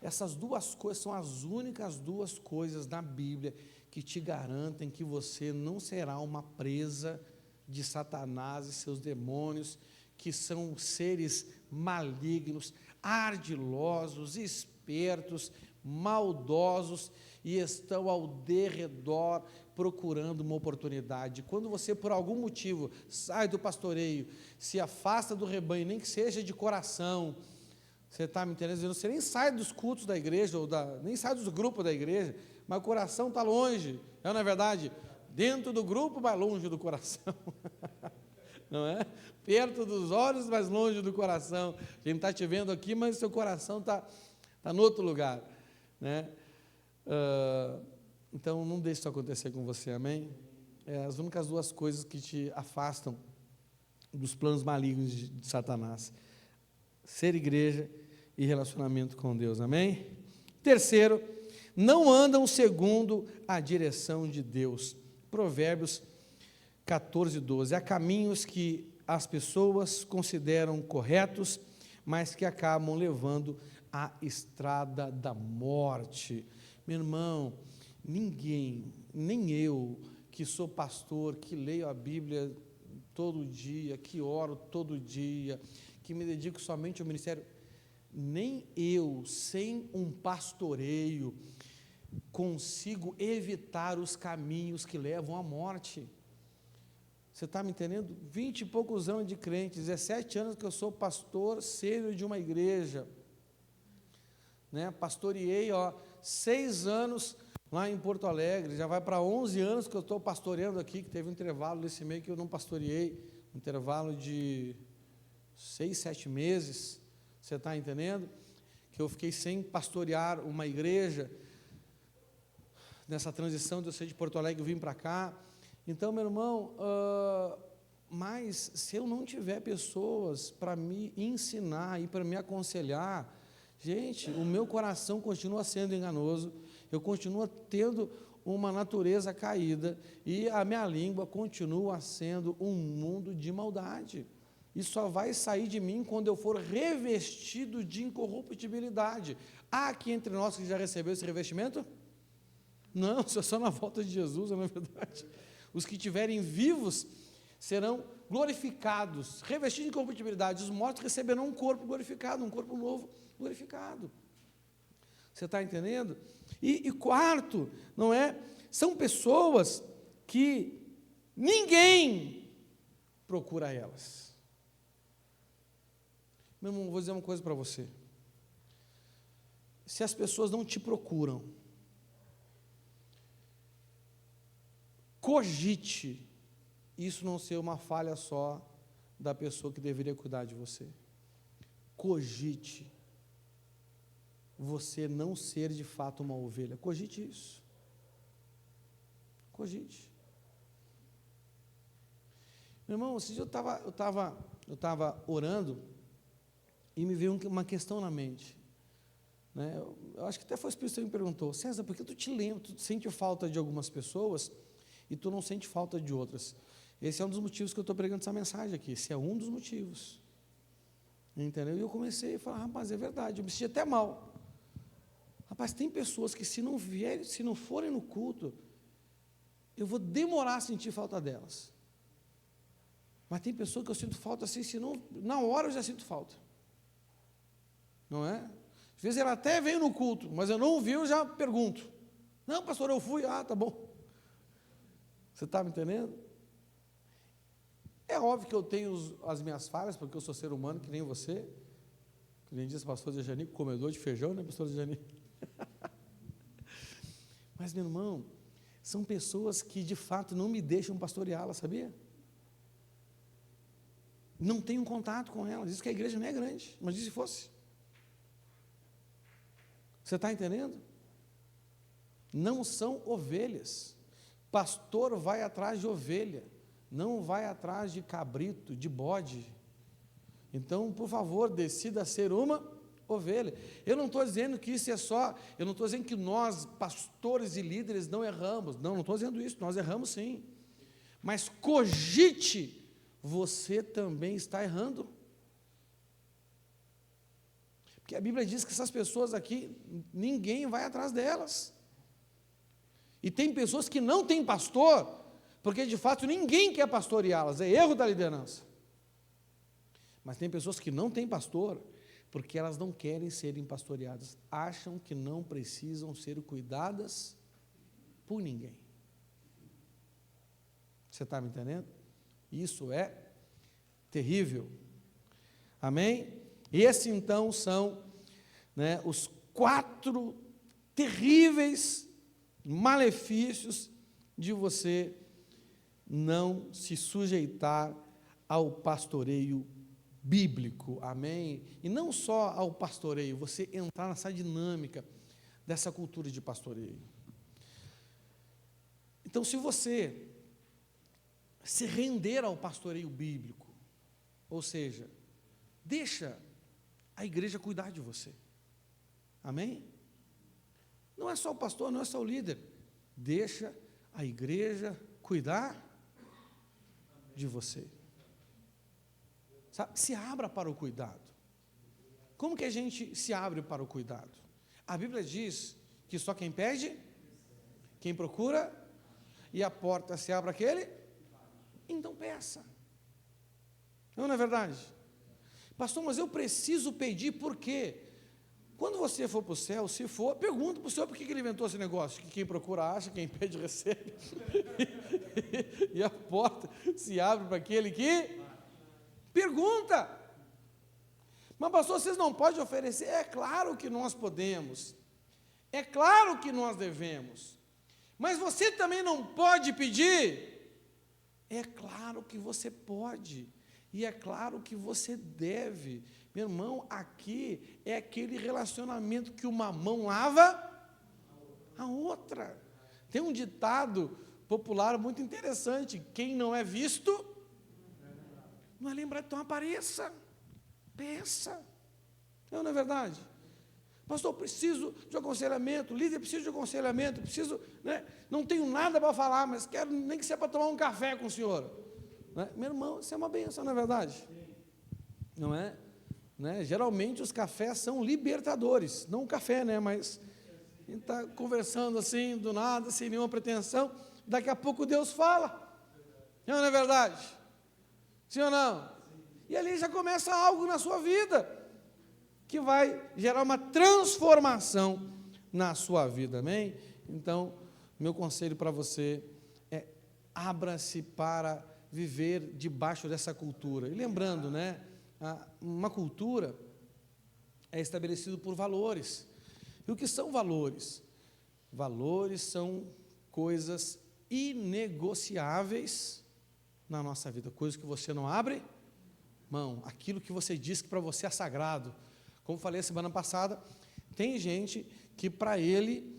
Essas 2 coisas são as únicas 2 coisas na Bíblia que te garantem que você não será uma presa de Satanás e seus demônios, que são seres malignos, ardilosos, espertos, maldosos, e estão ao derredor procurando uma oportunidade. Quando você, por algum motivo, sai do pastoreio, se afasta do rebanho, nem que seja de coração, você está me entendendo? Você nem sai dos cultos da igreja, nem sai dos grupos da igreja, mas o coração está longe. Não é verdade? Dentro do grupo, mas longe do coração. Não é? Perto dos olhos, mas longe do coração. A gente está te vendo aqui, mas seu coração está no outro lugar, né? Então, não deixe isso acontecer com você, amém? As únicas 2 coisas que te afastam dos planos malignos de Satanás: ser igreja e relacionamento com Deus, amém? Terceiro, não andam segundo a direção de Deus. Provérbios 14, 12. Há caminhos que as pessoas consideram corretos, mas que acabam levando à estrada da morte. Meu irmão, ninguém, nem eu, que sou pastor, que leio a Bíblia todo dia, que oro todo dia, que me dedico somente ao ministério, nem eu, sem um pastoreio, consigo evitar os caminhos que levam à morte. Você está me entendendo? 20 e poucos anos de crente, 17 anos que eu sou pastor sênior de uma igreja, né? Pastoreei 6 anos lá em Porto Alegre, já vai para 11 anos que eu estou pastoreando aqui, que teve um intervalo nesse meio que eu não pastoreei, um intervalo de 6, 7 meses, você está entendendo? Que eu fiquei sem pastorear uma igreja, nessa transição de eu ser de Porto Alegre, eu vim para cá. Então, meu irmão, mas se eu não tiver pessoas para me ensinar e para me aconselhar, gente, o meu coração continua sendo enganoso, eu continuo tendo uma natureza caída e a minha língua continua sendo um mundo de maldade. E só vai sair de mim quando eu for revestido de incorruptibilidade. Há aqui entre nós que já recebeu esse revestimento? Não, isso é só na volta de Jesus, não é verdade? Os que estiverem vivos serão glorificados, revestidos de incorruptibilidade. Os mortos receberão um corpo glorificado, um corpo novo glorificado. Você está entendendo? E quarto, não é? São pessoas que ninguém procura elas. Meu irmão, vou dizer uma coisa para você. Se as pessoas não te procuram, cogite isso não ser uma falha só da pessoa que deveria cuidar de você. Cogite você não ser de fato uma ovelha. Cogite isso. Cogite. Meu irmão, esse dia eu estava orando e me veio uma questão na mente. Né? Eu acho que até foi o Espírito Santo que me perguntou: César, por que tu te lembra, tu sente falta de algumas pessoas e tu não sente falta de outras? Esse é um dos motivos que eu estou pregando essa mensagem aqui. Esse é um dos motivos. Entendeu? E eu comecei a falar: rapaz, é verdade, eu me senti até mal. Rapaz, tem pessoas que se não forem no culto, eu vou demorar a sentir falta delas. Mas tem pessoas que eu sinto falta assim, se não, na hora eu já sinto falta. Não é? Às vezes ela até veio no culto, mas eu não ouvi, eu já pergunto. Não, pastor, eu fui. Ah, tá bom. Você está me entendendo? É óbvio que eu tenho as minhas falhas, porque eu sou ser humano, que nem você. Que nem diz o pastor Dejani, comedor de feijão, né, pastor Dejani? Mas, meu irmão, são pessoas que de fato não me deixam pastoreá-las, sabia? Não tenho contato com elas. Diz que a igreja não é grande, mas diz se fosse. Você está entendendo? Não são ovelhas. Pastor vai atrás de ovelha, não vai atrás de cabrito, de bode. Então, por favor, decida ser uma ovelha. Eu não estou dizendo que isso é só, eu não estou dizendo que nós, pastores e líderes, não erramos. Não estou dizendo isso, nós erramos sim. Mas cogite, você também está errando. Porque a Bíblia diz que essas pessoas aqui, ninguém vai atrás delas. E tem pessoas que não têm pastor, porque de fato ninguém quer pastoreá-las, é erro da liderança. Mas tem pessoas que não têm pastor, porque elas não querem serem pastoreadas, acham que não precisam ser cuidadas por ninguém. Você está me entendendo? Isso é terrível. Amém? Esses então são, né, os 4 terríveis malefícios de você não se sujeitar ao pastoreio bíblico, amém? E não só ao pastoreio, você entrar nessa dinâmica dessa cultura de pastoreio. Então, se você se render ao pastoreio bíblico, ou seja, deixa a igreja cuidar de você, amém? Não é só o pastor, não é só o líder, deixa a igreja cuidar de você. Sabe? Se abra para o cuidado. Como que a gente se abre para o cuidado? A Bíblia diz que só quem pede, quem procura, e a porta se abre aquele, então peça. Não é verdade? Pastor, mas eu preciso pedir por quê? Quando você for para o céu, se for, pergunta para o Senhor por que ele inventou esse negócio, que quem procura acha, quem pede recebe, e a porta se abre para aquele que pergunta. Mas pastor, vocês não podem oferecer? É claro que nós podemos, é claro que nós devemos, mas você também não pode pedir? É claro que você pode, e é claro que você deve. Meu irmão, aqui é aquele relacionamento que uma mão lava a outra. Tem um ditado popular muito interessante: quem não é visto, não é lembrado. Então apareça, peça. Não é verdade? Pastor, preciso de aconselhamento, líder, preciso de aconselhamento, preciso, né? Não tenho nada para falar, mas quero nem que seja para tomar um café com o senhor. Né? Meu irmão, isso é uma benção, não é verdade? Não é? Né? Geralmente os cafés são libertadores, não o café, né? Mas a gente está conversando assim, do nada, sem nenhuma pretensão, daqui a pouco Deus fala. Não é verdade? Sim ou não? E ali já começa algo na sua vida que vai gerar uma transformação na sua vida, amém? Então, meu conselho para você é: abra-se para viver debaixo dessa cultura. E lembrando, né, uma cultura é estabelecida por valores. E o que são valores? Valores são coisas inegociáveis na nossa vida, coisas que você não abre mão, aquilo que você diz que para você é sagrado. Como falei a semana passada, tem gente que para ele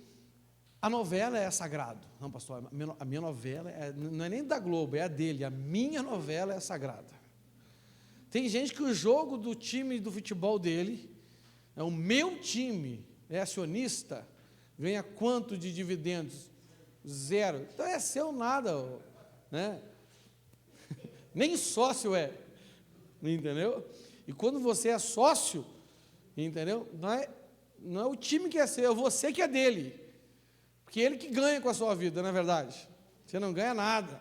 a novela é sagrado. Não, pastor, a minha novela não é nem da Globo, é a dele. A minha novela é sagrada. Tem gente que o jogo do time do futebol dele, é o meu time, é acionista, ganha quanto de dividendos? 0. Então é seu nada, né? Nem sócio é, entendeu? E quando você é sócio, entendeu? Não é o time que é seu, é você que é dele. Porque ele que ganha com a sua vida, não é verdade? Você não ganha nada.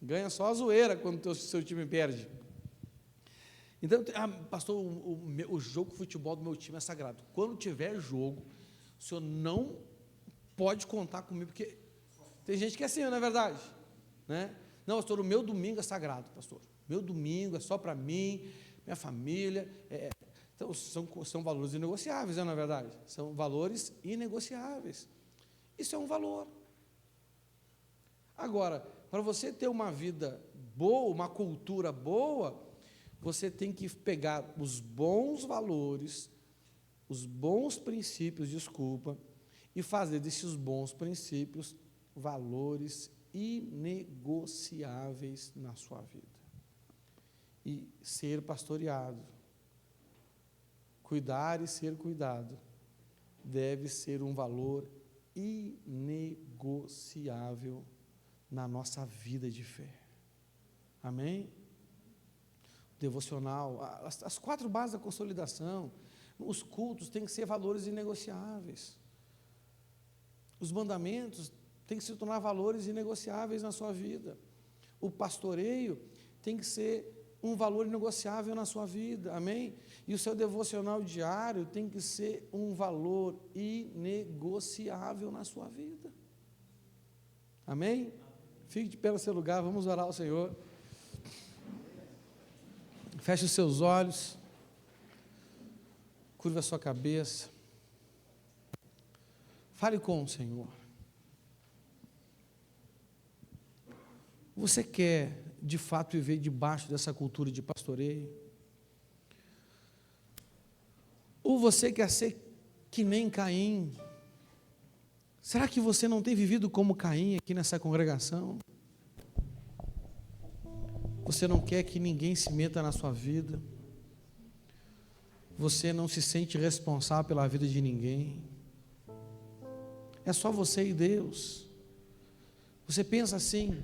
Ganha só a zoeira quando o seu time perde. Então, pastor, o jogo de futebol do meu time é sagrado. Quando tiver jogo, o senhor não pode contar comigo, porque tem gente que é assim, não é verdade? Né? Não, pastor, o meu domingo é sagrado, pastor. Meu domingo é só para mim, minha família. Então, são valores inegociáveis, não é verdade? São valores inegociáveis. Isso é um valor. Agora, para você ter uma vida boa, uma cultura boa, você tem que pegar os bons valores, os bons princípios, e fazer desses bons princípios valores inegociáveis na sua vida. E ser pastoreado, cuidar e ser cuidado, deve ser um valor inegociável na nossa vida de fé. Amém? Devocional, as 4 bases da consolidação, os cultos têm que ser valores inegociáveis. Os mandamentos têm que se tornar valores inegociáveis na sua vida. O pastoreio tem que ser um valor inegociável na sua vida, amém? E o seu devocional diário tem que ser um valor inegociável na sua vida, amém? Fique de pé no seu lugar, vamos orar ao Senhor. Feche os seus olhos, curva a sua cabeça, fale com o Senhor. Você quer, de fato, viver debaixo dessa cultura de pastoreio? Ou você quer ser que nem Caim? Será que você não tem vivido como Caim aqui nessa congregação? Você não quer que ninguém se meta na sua vida? Você não se sente responsável pela vida de ninguém? É só você e Deus. Você pensa assim: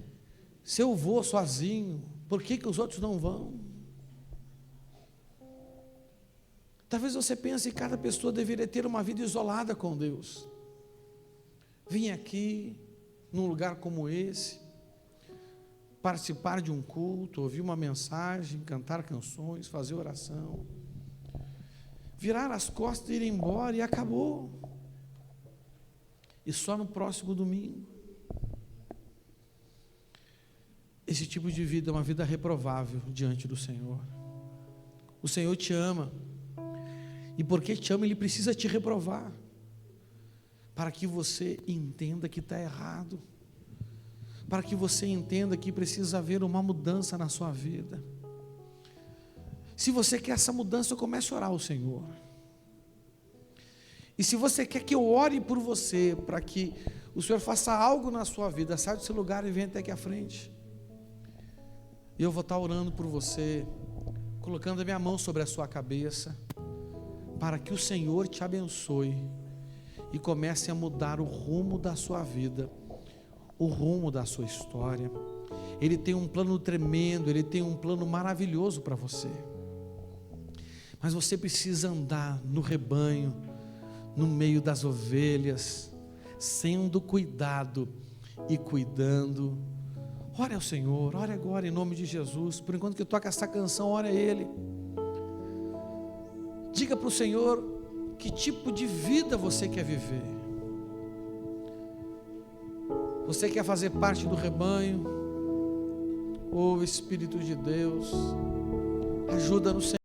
se eu vou sozinho, por que os outros não vão? Talvez você pense que cada pessoa deveria ter uma vida isolada com Deus. Vim aqui, num lugar como esse, participar de um culto, ouvir uma mensagem, cantar canções, fazer oração. virar as costas e ir embora e acabou. E só no próximo domingo. Esse tipo de vida é uma vida reprovável diante do Senhor. O Senhor te ama. E porque te ama, Ele precisa te reprovar, para que você entenda que está errado, para que você entenda que precisa haver uma mudança na sua vida. Se você quer essa mudança, comece a orar ao Senhor. E se você quer que eu ore por você, para que o Senhor faça algo na sua vida, sai do seu lugar e vem até aqui à frente. E eu vou estar orando por você, colocando a minha mão sobre a sua cabeça, para que o Senhor te abençoe e comece a mudar o rumo da sua vida, o rumo da sua história. Ele tem um plano tremendo, Ele tem um plano maravilhoso para você. Mas você precisa andar no rebanho, no meio das ovelhas, sendo cuidado e cuidando. Ore ao Senhor, ore agora em nome de Jesus. Por enquanto que toca essa canção, ore a Ele. Diga para o Senhor que tipo de vida você quer viver. Você quer fazer parte do rebanho? Oh Espírito de Deus, ajuda-nos, Senhor.